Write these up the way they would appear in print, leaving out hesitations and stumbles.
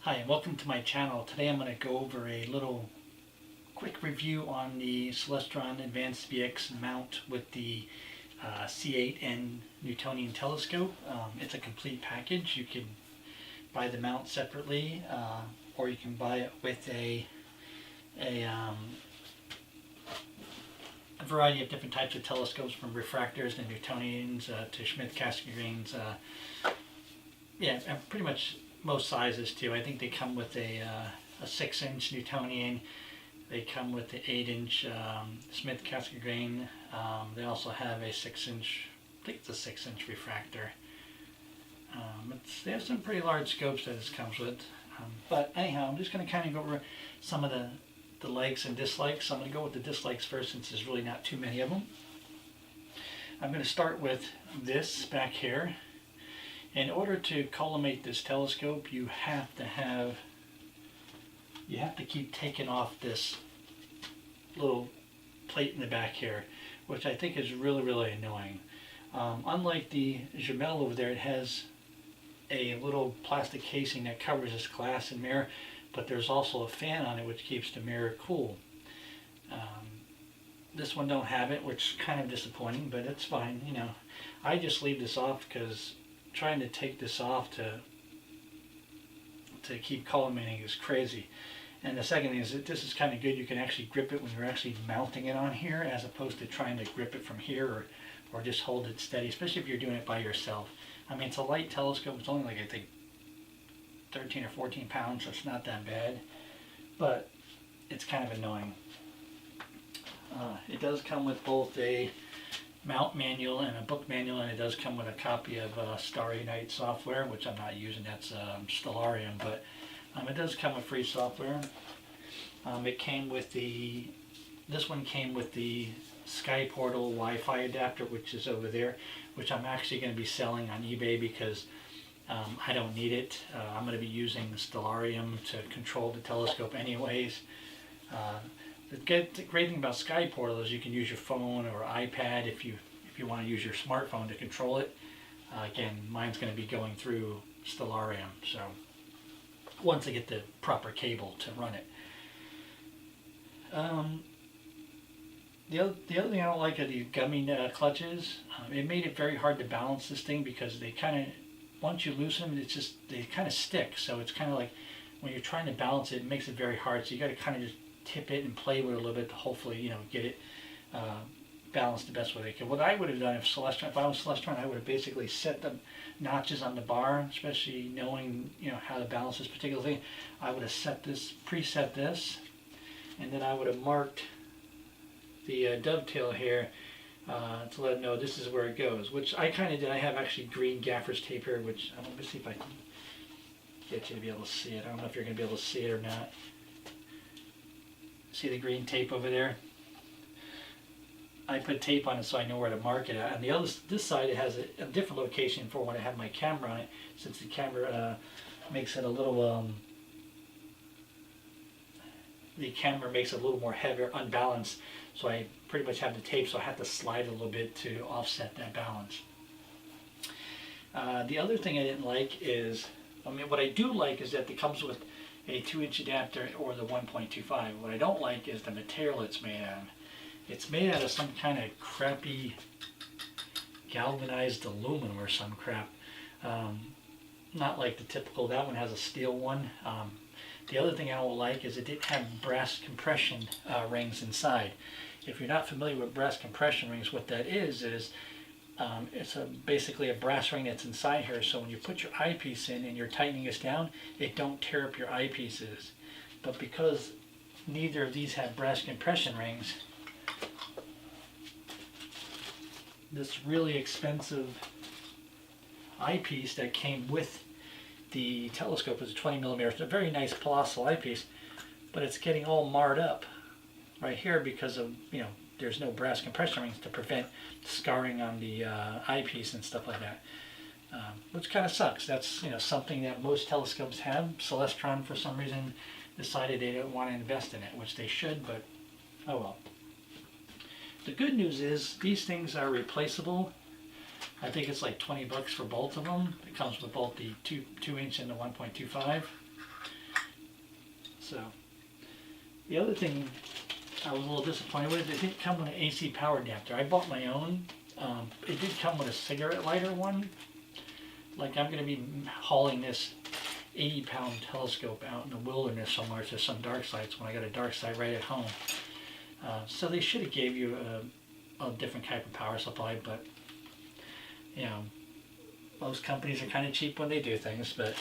Hi, and welcome to my channel. Today I'm going to go over a little quick review on the Celestron Advanced VX mount with the C8 and Newtonian telescope. It's a complete package. You can buy the mount separately, or you can buy it with a variety of different types of telescopes, from refractors and Newtonians to Schmidt-Cassegrains. Yeah, and pretty much most sizes too. I think they come with a 6-inch Newtonian. They come with the 8-inch Schmidt-Cassegrain. They also have a 6-inch, I think it's a 6-inch refractor. They have some pretty large scopes that this comes with. But anyhow, I'm just going to kind of go over some of the likes and dislikes. I'm going to go with the dislikes first, since there's really not too many of them. I'm going to start with this back here. In order to collimate this telescope, you have to keep taking off this little plate in the back here, which I think is really annoying. Unlike the Jamel over there, it has a little plastic casing that covers this glass and mirror, but there's also a fan on it which keeps the mirror cool. This one don't have it, which is kind of disappointing, but it's fine. You know, I just leave this off because trying to take this off to keep collimating is crazy. And the second thing is that this is kind of good. You can actually grip it when you're actually mounting it on here, as opposed to trying to grip it from here or just hold it steady, especially if you're doing it by yourself. I mean, it's a light telescope. It's only like, I think, 13 or 14 pounds, so it's not that bad, but it's kind of annoying. It does come with both a mount manual and a book manual, and it does come with a copy of Starry Night software, which I'm not using. That's Stellarium, but it does come with free software. It came with this one came with the Sky Portal Wi-Fi adapter, which is over there, which I'm actually going to be selling on eBay because I don't need it. I'm going to be using the Stellarium to control the telescope anyways. The great thing about Sky Portal is you can use your phone or iPad if you want to use your smartphone to control it. Again, mine's going to be going through Stellarium, so once I get the proper cable to run it. The other thing I don't like are these gummy clutches. It made it very hard to balance this thing because they kind of, once you loosen them, they kind of stick. So it's kind of like when you're trying to balance it, it makes it very hard. So you got to kind of just tip it and play with it a little bit to hopefully, get it balanced the best way they can. What I would have done if I was Celestron, I would have basically set the notches on the bar, especially knowing how to balance this particular thing. I would have preset this, and then I would have marked the dovetail here to let it know this is where it goes, which I kind of did. I have actually green gaffer's tape here, which let me see if I can get you to be able to see it. I don't know if you're going to be able to see it or not. See the green tape over there? I put tape on it so I know where to mark it at. And this side, it has a different location for when I have my camera on it, since the camera makes it a little more heavier, unbalanced. So I pretty much have the tape, so I have to slide a little bit to offset that balance. The other thing I didn't like is, what I do like is that it comes with a 2-inch adapter or the 1.25. What I don't like is the material it's made out of. It's made out of some kind of crappy galvanized aluminum or some crap. Not like the typical, that one has a steel one. The other thing I don't like is it didn't have brass compression rings inside. If you're not familiar with brass compression rings, what that is it's basically a brass ring that's inside here, so when you put your eyepiece in and you're tightening this down, it don't tear up your eyepieces. But because neither of these have brass compression rings, this really expensive eyepiece that came with the telescope is a 20mm. It's a very nice colossal eyepiece, but it's getting all marred up right here because of, there's no brass compression rings to prevent scarring on the eyepiece and stuff like that, which kind of sucks. That's something that most telescopes have. Celestron, for some reason, decided they don't want to invest in it, which they should, but oh well. The good news is these things are replaceable. I think it's like $20 for both of them. It comes with both the 2-inch and the 1.25. So the other thing I was a little disappointed with, it didn't come with an AC power adapter. I bought my own. It did come with a cigarette lighter one. Like, I'm going to be hauling this 80-pound telescope out in the wilderness somewhere to some dark sites when I got a dark site right at home. So they should have gave you a different type of power supply, but you know, most companies are kind of cheap when they do things. But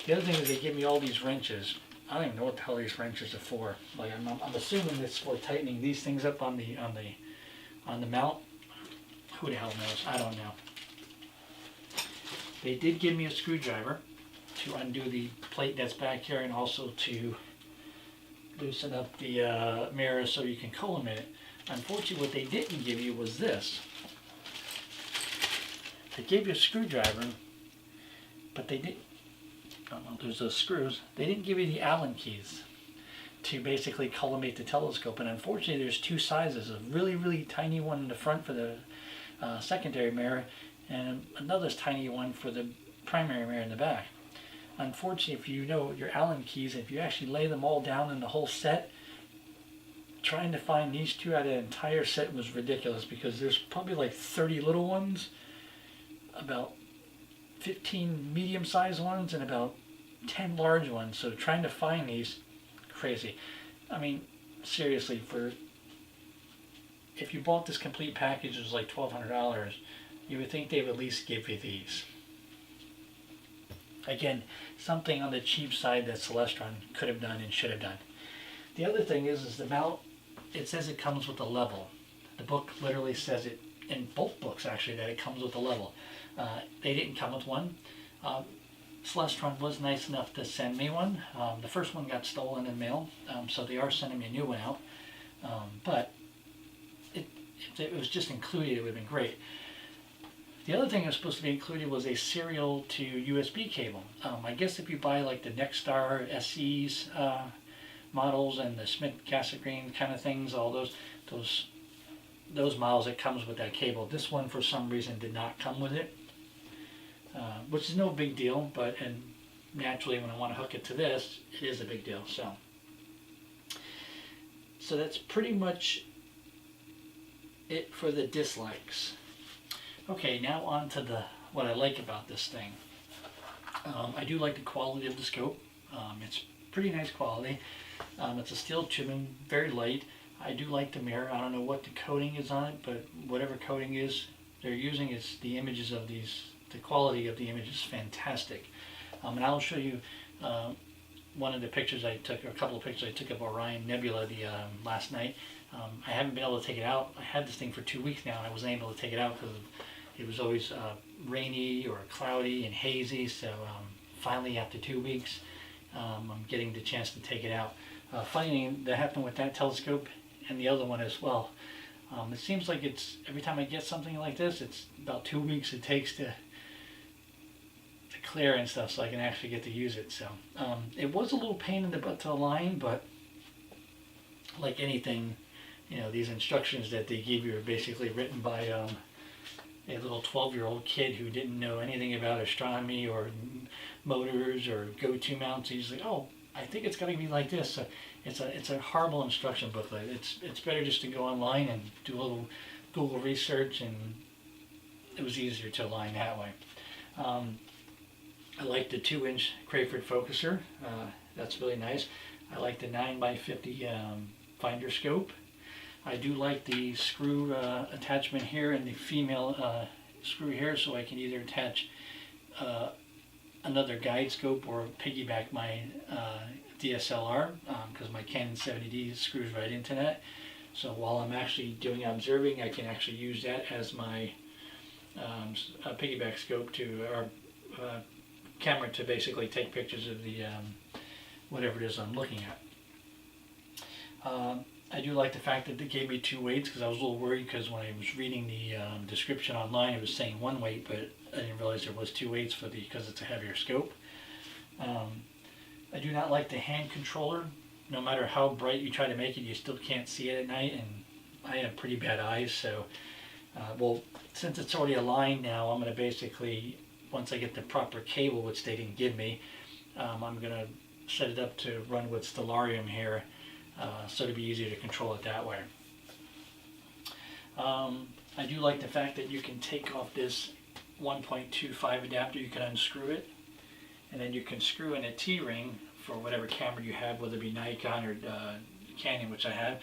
the other thing is they give me all these wrenches. I don't even know what the hell these wrenches are for. Like, I'm assuming it's for tightening these things up on the mount. Who the hell knows? I don't know. They did give me a screwdriver to undo the plate that's back here, and also to loosen up the mirror so you can collimate it. Unfortunately, what they didn't give you was this. They gave you a screwdriver, but they didn't. Oh, well, there's those screws. They didn't give you the Allen keys to basically collimate the telescope. And unfortunately, there's two sizes: a really, really tiny one in the front for the secondary mirror, and another tiny one for the primary mirror in the back. Unfortunately, if you know your Allen keys, if you actually lay them all down in the whole set, trying to find these two out of the entire set was ridiculous, because there's probably like 30 little ones, about 15 medium-sized ones, and about 10 large ones. So trying to find these, crazy. I mean, seriously, if you bought this complete package, it was like $1,200, you would think they would at least give you these. Again, something on the cheap side that Celestron could have done and should have done. The other thing is the mount, it says it comes with a level. The book literally says it, in both books actually, that it comes with a level. They didn't come with one. Celestron was nice enough to send me one. The first one got stolen in mail, so they are sending me a new one out. But if it was just included, it would have been great. The other thing that was supposed to be included was a serial to USB cable. I guess if you buy like the Nexstar SE's models and the Smith Cassegrain kind of things, all those models, it comes with that cable. This one for some reason did not come with it, which is no big deal, and naturally when I want to hook it to this, it is a big deal. So that's pretty much it for the dislikes. Okay, now on to what I like about this thing. I do like the quality of the scope. It's pretty nice quality. It's a steel tubing, very light. I do like the mirror. I don't know what the coating is on it, but whatever coating is they're using, is the images of these, the quality of the image is fantastic. And I'll show you one of the pictures I took, or a couple of pictures I took of Orion Nebula last night. I haven't been able to take it out. I had this thing for 2 weeks now, and I wasn't able to take it out because it was always rainy or cloudy and hazy. So finally, after 2 weeks, I'm getting the chance to take it out. Funny thing that happened with that telescope and the other one as well. It seems like it's, every time I get something like this, it's about 2 weeks it takes to clear and stuff, so I can actually get to use it. So it was a little pain in the butt to align, but like anything, you know, these instructions that they give you are basically written by a little 12-year-old kid who didn't know anything about astronomy or motors or go-to mounts. He's like, oh, I think it's going to be like this. So it's a horrible instruction booklet. It's better just to go online and do a little Google research, and it was easier to align that way. I like the 2-inch Crayford focuser. That's really nice. I like the 9x50 finder scope. I do like the screw attachment here and the female screw here, so I can either attach another guide scope or piggyback my DSLR, because my Canon 70D screws right into that. So while I'm actually doing observing, I can actually use that as my piggyback scope or camera to basically take pictures of the whatever it is I'm looking at. I do like the fact that they gave me 2 weights, because I was a little worried, because when I was reading the description online, it was saying 1 weight, but I didn't realize there was 2 weights because it's a heavier scope. I do not like the hand controller. No matter how bright you try to make it, you still can't see it at night, and I have pretty bad eyes, so well, since it's already aligned now, I'm going to basically, once I get the proper cable, which they didn't give me, I'm going to set it up to run with Stellarium here, so it'd be easier to control it that way. I do like the fact that you can take off this 1.25 adapter, you can unscrew it, and then you can screw in a T-ring for whatever camera you have, whether it be Nikon or Canon, which I have.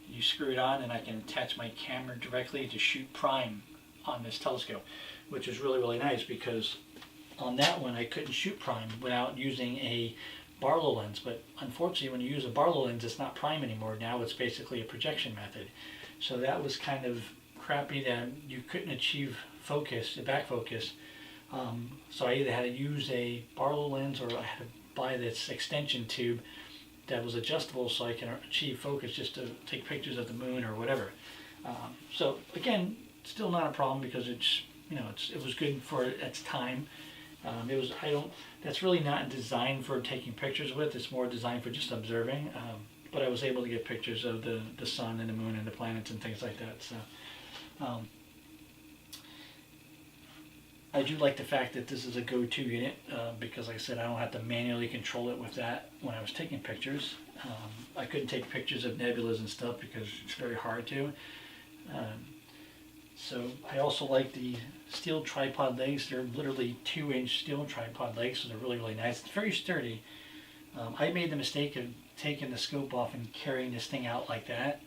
You screw it on and I can attach my camera directly to shoot prime on this telescope, which is really, really nice, because on that one I couldn't shoot prime without using a Barlow lens. But unfortunately, when you use a Barlow lens, it's not prime anymore. Now it's basically a projection method. So that was kind of crappy, that you couldn't achieve focus, the back focus. So I either had to use a Barlow lens, or I had to buy this extension tube that was adjustable so I can achieve focus just to take pictures of the moon or whatever. So again, still not a problem, because it's, it was good for its time. That's really not designed for taking pictures with. It's more designed for just observing. But I was able to get pictures of the sun and the moon and the planets and things like that. So I do like the fact that this is a go-to unit, because like I said, I don't have to manually control it with that when I was taking pictures. I couldn't take pictures of nebulas and stuff because it's very hard to. So I also like the steel tripod legs. They're literally 2-inch steel tripod legs, so they're really, really nice. It's very sturdy. I made the mistake of taking the scope off and carrying this thing out like that.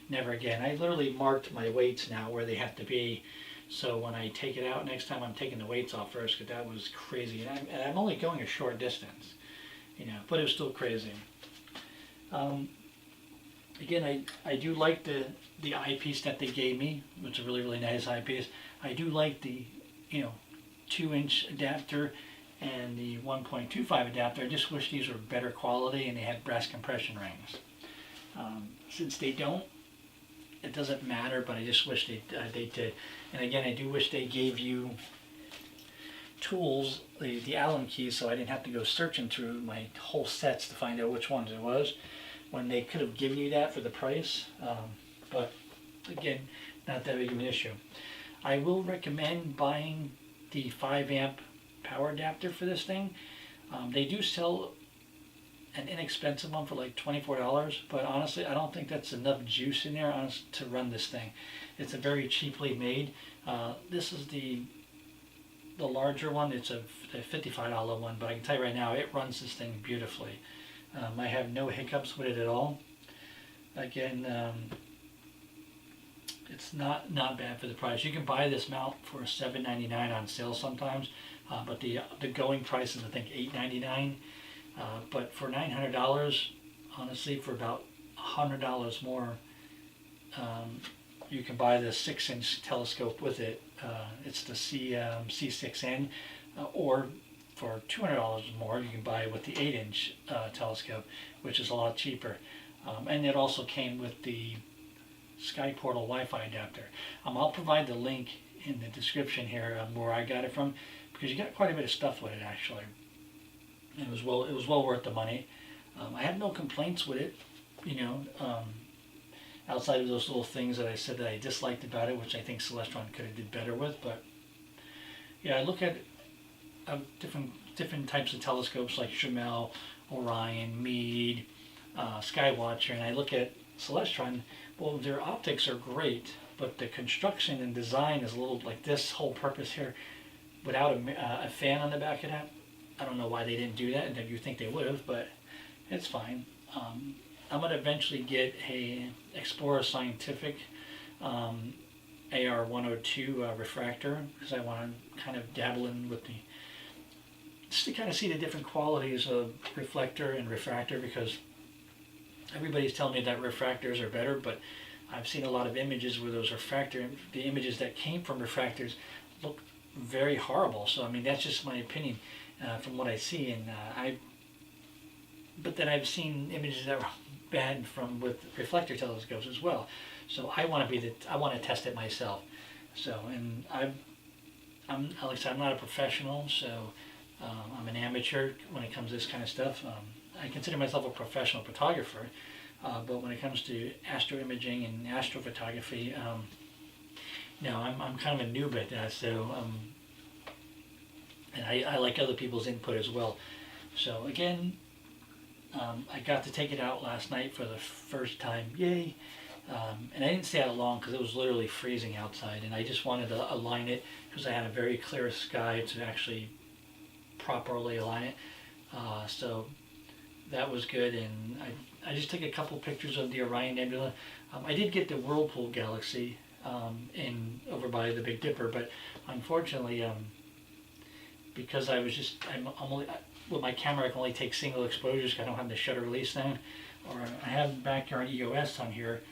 Never again. I literally marked my weights now where they have to be, so when I take it out next time, I'm taking the weights off first, because that was crazy. And I'm only going a short distance, but it was still crazy. Again, I do like the eyepiece that they gave me, which is a really, really nice eyepiece. I do like the 2-inch adapter and the 1.25 adapter. I just wish these were better quality and they had brass compression rings. Since they don't, it doesn't matter, but I just wish they did. And again, I do wish they gave you tools, the Allen keys, so I didn't have to go searching through my whole sets to find out which ones it was, when they could have given you that for the price. But again, not that big of an issue. I will recommend buying the 5-amp power adapter for this thing. They do sell an inexpensive one for like $24, but honestly, I don't think that's enough juice in there to run this thing. It's a very cheaply made. This is the larger one. It's a $55 one, but I can tell you right now, it runs this thing beautifully. I have no hiccups with it at all. Again, it's not bad for the price. You can buy this mount for $7.99 on sale sometimes, but the going price is, I think, $8.99. But for $900, honestly, for about $100 more, you can buy the 6-inch telescope with it. It's the C6N, or for $200 more, you can buy it with the 8-inch telescope, which is a lot cheaper. And it also came with the Sky Portal Wi-Fi adapter. I'll provide the link in the description here where I got it from, because you got quite a bit of stuff with it actually. It was well worth the money. I have no complaints with it, outside of those little things that I said that I disliked about it, which I think Celestron could have did better with. But yeah, I look at different types of telescopes like Schemel, Orion, Meade, Skywatcher, and I look at Celestron. Well, their optics are great, but the construction and design is a little like this whole purpose here, without a fan on the back of that. I don't know why they didn't do that, and you think they would have, but it's fine. I'm going to eventually get a Explorer Scientific AR102 refractor, because I want to kind of dabble in with just to kind of see the different qualities of reflector and refractor, because everybody's telling me that refractors are better, but I've seen a lot of images where the images that came from refractors look very horrible. So I mean, that's just my opinion from what I see, and but then I've seen images that were bad with reflector telescopes as well. So I want to test it myself. So, and I'm like I said, I'm not a professional, so I'm an amateur when it comes to this kind of stuff. I consider myself a professional photographer, but when it comes to astro imaging and astrophotography, I'm kind of a noob at that. So, and I like other people's input as well. So again, I got to take it out last night for the first time, yay. And I didn't stay out long because it was literally freezing outside, and I just wanted to align it because I had a very clear sky to actually properly align it. So that was good, and I just took a couple pictures of the Orion Nebula. I did get the Whirlpool galaxy over by the Big Dipper, but unfortunately, because I'm only with my camera, I can only take single exposures because I don't have the shutter release thing, or I have backyard EOS on here,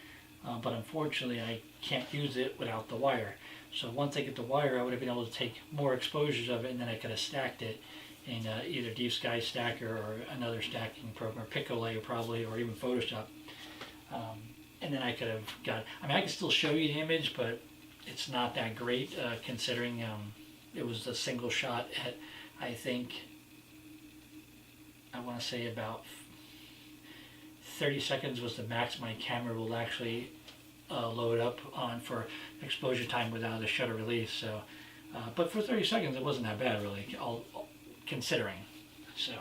but unfortunately I can't use it without the wire. So once I get the wire, I would have been able to take more exposures of it, and then I could have stacked it in either Deep Sky Stacker or another stacking program, or Picolay probably, or even Photoshop. And then I could have I could still show you the image, but it's not that great considering it was a single shot at, I think, I want to say about 30 seconds was the max my camera will actually load up on for exposure time without a shutter release. So, but for 30 seconds it wasn't that bad really, all considering. So,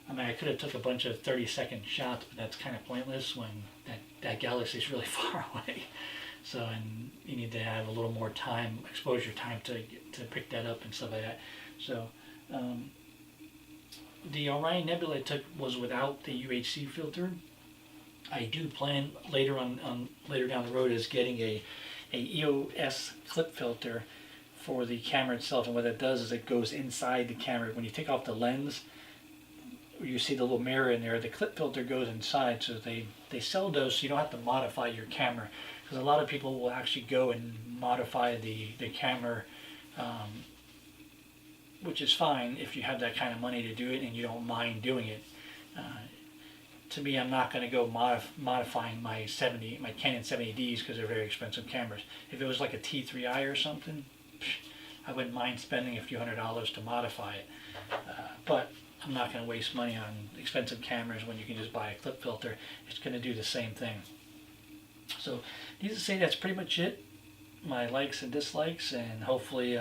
I mean, I could have took a bunch of 30-second shots, but that's kind of pointless when that galaxy is really far away. So, and you need to have a little more time, exposure time to pick that up and stuff like that. So, the Orion Nebula I took was without the UHC filter. I do plan later down the road is getting a EOS clip filter for the camera itself, and what it does is it goes inside the camera. When you take off the lens, you see the little mirror in there, the clip filter goes inside, so they sell those so you don't have to modify your camera, because a lot of people will actually go and modify the camera, which is fine if you have that kind of money to do it and you don't mind doing it. To me, I'm not going to go modifying my Canon 70Ds because they're very expensive cameras. If it was like a T3i or something, I wouldn't mind spending a few $100s to modify it. But I'm not going to waste money on expensive cameras when you can just buy a clip filter. It's going to do the same thing. So, needless to say, that's pretty much it. My likes and dislikes, and hopefully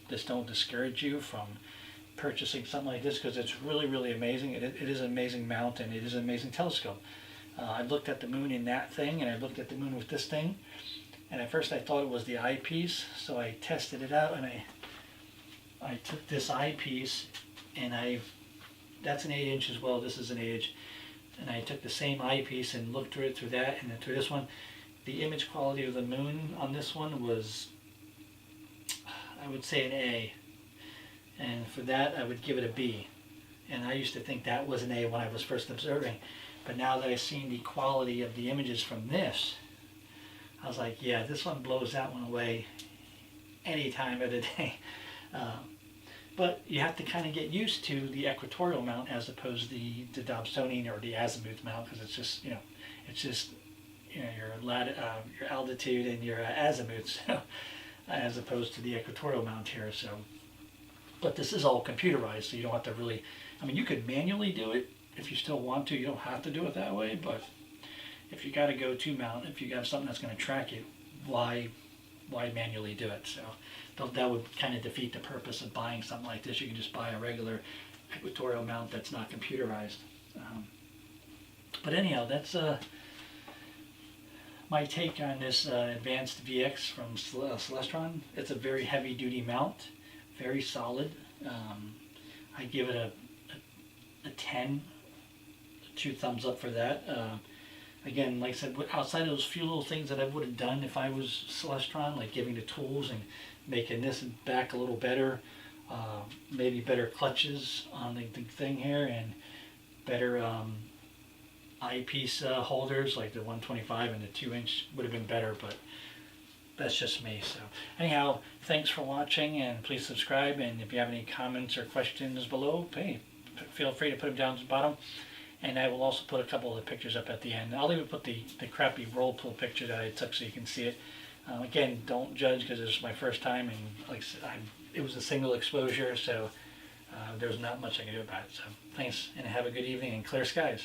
this don't discourage you from purchasing something like this, because it's really, really amazing. It is an amazing mount, and it is an amazing telescope. I looked at the moon in that thing, and I looked at the moon with this thing, and at first I thought it was the eyepiece, so I tested it out, and I took this eyepiece, and that's an 8-inch as well, this is an 8-inch, and I took the same eyepiece and looked through it through that, and then through this one. The image quality of the moon on this one was, I would say, an A, and for that I would give it a B. And I used to think that was an A when I was first observing, but now that I've seen the quality of the images from this, I was like, yeah, this one blows that one away any time of the day. But you have to kind of get used to the equatorial mount as opposed to the Dobsonian or the azimuth mount, because it's just, your altitude and your azimuth, so, as opposed to the equatorial mount here. So, but this is all computerized, so you don't have to really. I mean, you could manually do it if you still want to. You don't have to do it that way, but if you got to go to mount, if you got something that's going to track it, why manually do it? So that would kind of defeat the purpose of buying something like this. You can just buy a regular equatorial mount that's not computerized. But anyhow, that's my take on this Advanced VX from Celestron. It's a very heavy duty mount, very solid. I give it a 10, 2 thumbs up for that. Again, like I said, outside of those few little things that I would have done if I was Celestron, like giving the tools and making this back a little better, maybe better clutches on the thing here, and better eyepiece holders, like the 125 and the 2-inch would have been better, but that's just me. So anyhow, thanks for watching, and please subscribe, and if you have any comments or questions below, hey, feel free to put them down at the bottom. And I will also put a couple of the pictures up at the end. I'll even put the crappy Whirlpool picture that I took so you can see it. Again, don't judge, because it's my first time, and like I said, it was a single exposure, so there's not much I can do about it. So thanks, and have a good evening and clear skies.